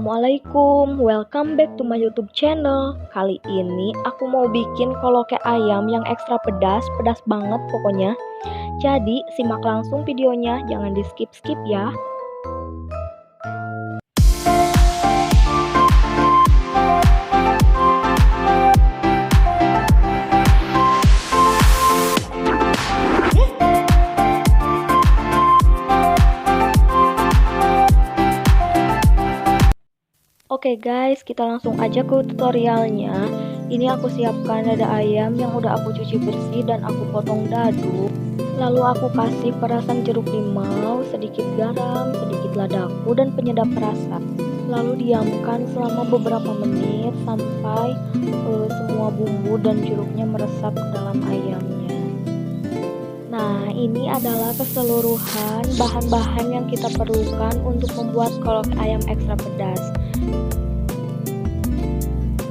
Assalamualaikum, welcome back to my YouTube channel. Kali ini aku mau bikin koloke ayam yang ekstra pedas, pedas banget pokoknya. Jadi simak langsung videonya, jangan di skip-skip ya. Oke guys, kita langsung aja ke tutorialnya. Ini aku siapkan dada ayam yang udah aku cuci bersih dan aku potong dadu. Lalu aku kasih perasan jeruk limau, sedikit garam, sedikit ladaku, dan penyedap rasa. Lalu diamkan selama beberapa menit sampai semua bumbu dan jeruknya meresap ke dalam ayamnya. Nah, ini adalah keseluruhan bahan-bahan yang kita perlukan untuk membuat koloke ayam ekstra pedas.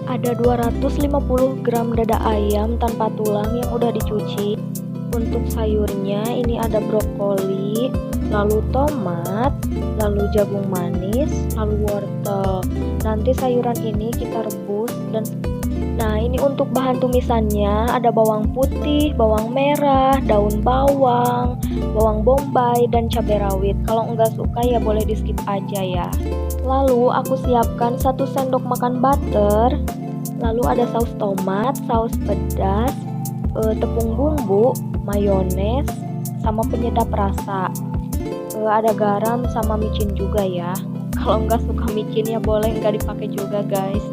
Ada 250 gram dada ayam tanpa tulang yang udah dicuci. Untuk sayurnya ini ada brokoli, lalu tomat, lalu jagung manis, lalu wortel. Nanti sayuran ini kita rebus dan nah, ini untuk bahan tumisannya ada bawang putih, bawang merah, daun bawang, bawang bombay, dan cabai rawit. Kalau enggak suka ya boleh di skip aja ya. Lalu aku siapkan 1 sendok makan butter. Lalu ada saus tomat, saus pedas, tepung bumbu, mayones, sama penyedap rasa. Ada garam sama micin juga ya. Kalau enggak suka micin ya boleh enggak dipakai juga guys.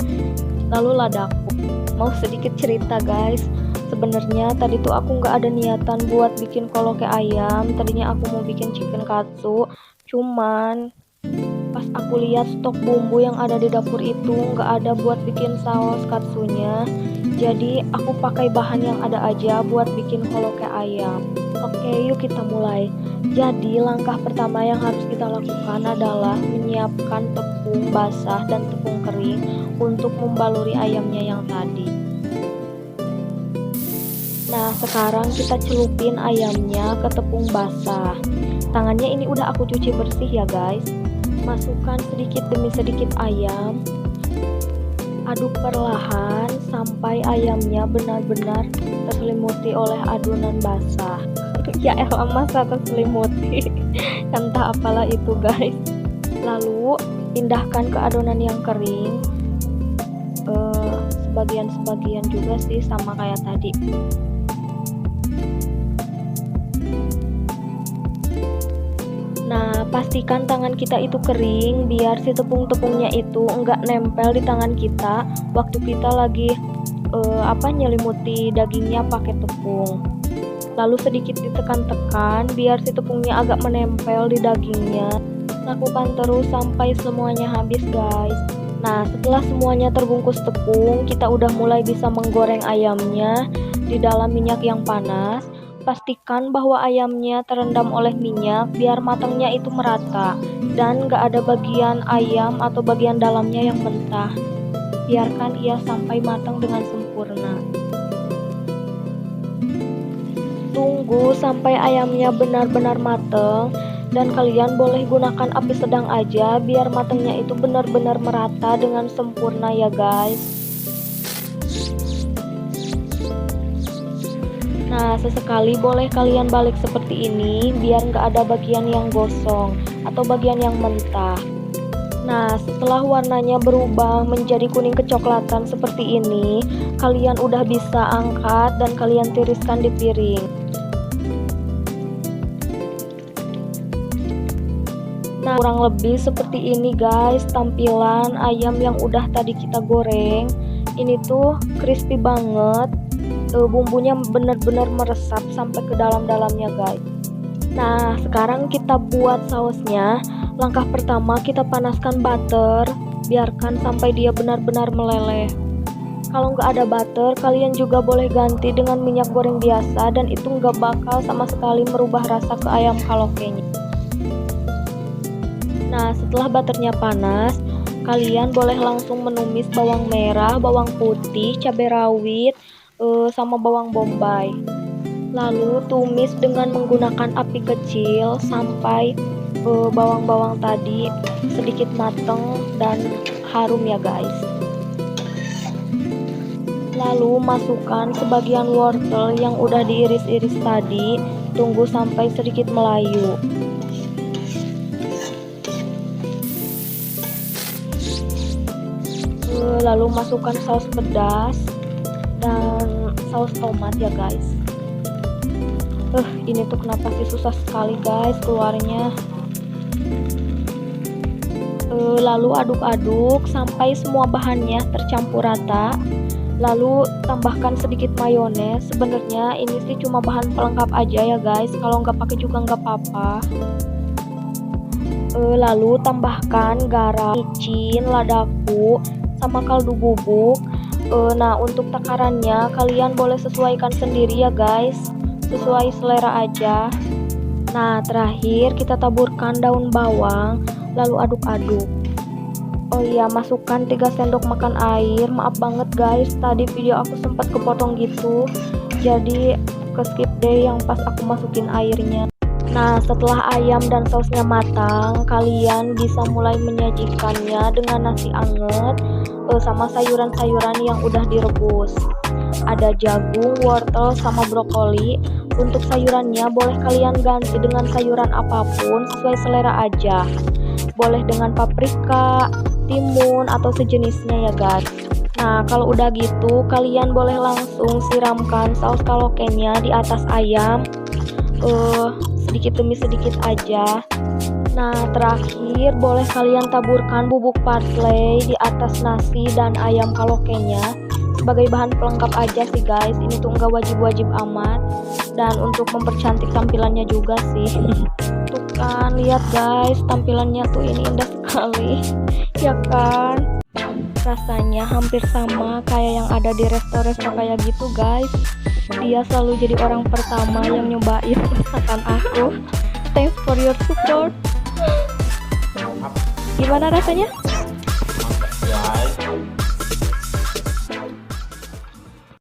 Lalu ladaku. Mau sedikit cerita guys, sebenarnya tadi tuh aku nggak ada niatan buat bikin koloke ayam. Tadinya aku mau bikin chicken katsu, cuman pas aku lihat stok bumbu yang ada di dapur itu nggak ada buat bikin saus katsunya. Jadi aku pakai bahan yang ada aja buat bikin koloke ayam. Oke, yuk kita mulai. Jadi langkah pertama yang harus kita lakukan adalah menyiapkan tepung basah dan tepung kering untuk membaluri ayamnya yang tadi. Nah, sekarang kita celupin ayamnya ke tepung basah. Tangannya ini udah aku cuci bersih ya guys. Masukkan sedikit demi sedikit ayam. Aduk perlahan sampai ayamnya benar-benar terselimuti oleh adonan basah. Ya elah, masa terselimuti. Entah apalah itu guys. Lalu pindahkan ke adonan yang kering. Sebagian-sebagian juga sih sama kayak tadi. Nah, pastikan tangan kita itu kering biar si tepung-tepungnya itu enggak nempel di tangan kita waktu kita lagi nyelimuti dagingnya pakai tepung. Lalu sedikit ditekan-tekan biar si tepungnya agak menempel di dagingnya. Lakukan terus sampai semuanya habis guys. Nah, setelah semuanya terbungkus tepung, kita udah mulai bisa menggoreng ayamnya di dalam minyak yang panas. Pastikan bahwa ayamnya terendam oleh minyak biar matangnya itu merata dan gak ada bagian ayam atau bagian dalamnya yang mentah. Biarkan ia sampai matang dengan sempurna. Tunggu sampai ayamnya benar-benar matang. Dan kalian boleh gunakan api sedang aja biar matangnya itu benar-benar merata dengan sempurna ya guys. Nah, sesekali boleh kalian balik seperti ini biar nggak ada bagian yang gosong atau bagian yang mentah. Nah, setelah warnanya berubah menjadi kuning kecoklatan seperti ini, kalian udah bisa angkat dan kalian tiriskan di piring. Nah, kurang lebih seperti ini guys tampilan ayam yang udah tadi kita goreng. Ini tuh crispy banget, bumbunya benar-benar meresap sampai ke dalam-dalamnya guys. Nah, sekarang kita buat sausnya. Langkah pertama kita panaskan butter, biarkan sampai dia benar-benar meleleh. Kalau nggak ada butter, kalian juga boleh ganti dengan minyak goreng biasa dan itu nggak bakal sama sekali merubah rasa ke ayam kalokenya. Nah, setelah butternya panas, kalian boleh langsung menumis bawang merah, bawang putih, cabai rawit, sama bawang bombay. Lalu tumis dengan menggunakan api kecil sampai bawang-bawang tadi sedikit mateng dan harum ya guys. Lalu masukkan sebagian wortel yang udah diiris-iris tadi, tunggu sampai sedikit melayu. Lalu masukkan saus pedas dan saus tomat ya guys. Ini tuh kenapa sih susah sekali guys keluarnya. Lalu aduk-aduk sampai semua bahannya tercampur rata. Lalu tambahkan sedikit mayones. Sebenarnya ini sih cuma bahan pelengkap aja ya guys, kalau nggak pakai juga nggak apa-apa. Lalu tambahkan garam, micin, ladaku, sama kaldu bubuk. Nah, untuk takarannya kalian boleh sesuaikan sendiri ya guys, sesuai selera aja. Nah, terakhir kita taburkan daun bawang, lalu aduk-aduk. Oh iya, masukkan 3 sendok makan air. Maaf banget guys, tadi video aku sempat kepotong gitu, jadi ke skip deh yang pas aku masukin airnya. Nah, setelah ayam dan sausnya matang, kalian bisa mulai menyajikannya dengan nasi anget sama sayuran-sayuran yang udah direbus. Ada jagung, wortel, sama brokoli. Untuk sayurannya boleh kalian ganti dengan sayuran apapun sesuai selera aja. Boleh dengan paprika, timun, atau sejenisnya ya guys. Nah, kalau udah gitu kalian boleh langsung siramkan saus kalokenya di atas ayam, sedikit demi sedikit aja. Nah, terakhir boleh kalian taburkan bubuk parsley di atas nasi dan ayam kalokenya sebagai bahan pelengkap aja sih guys. Ini tuh nggak wajib-wajib amat, dan untuk mempercantik tampilannya juga sih. Tuh kan, lihat guys, tampilannya tuh ini indah sekali ya kan. Rasanya hampir sama kayak yang ada di resto-resto kayak gitu guys. Dia selalu jadi orang pertama yang nyobain masakan aku. Thanks for your support. Gimana rasanya? Guys.